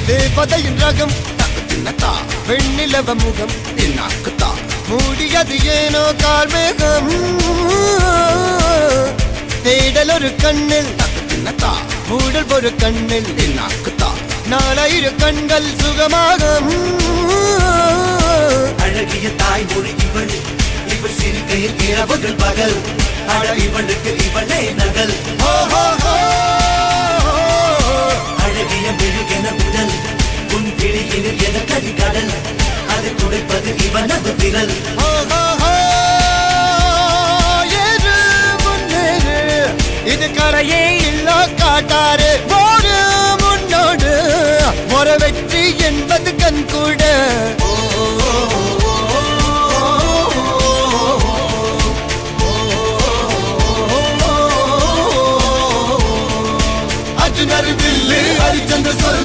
தேவதையின் ரகம் வெண்ணிலவ முகம் மூடியது ஏனோ கார்மேகம் தேடல் ஒரு கண்ணில் மூடல் ஒரு கண்ணில் நாலாயிர கண்கள் சுகமாக அழகிய தாய்மொழி இவள் இவள் சிறுகையில் இரவுகள் பகல் அழ இவளுக்கு இவளே நகல் அழகிய மெழுகென உடல் உன் விழியில் என கரிகடல் அதை துடைப்பது இவனது விரல் இது கரையே இல்ல காட்டார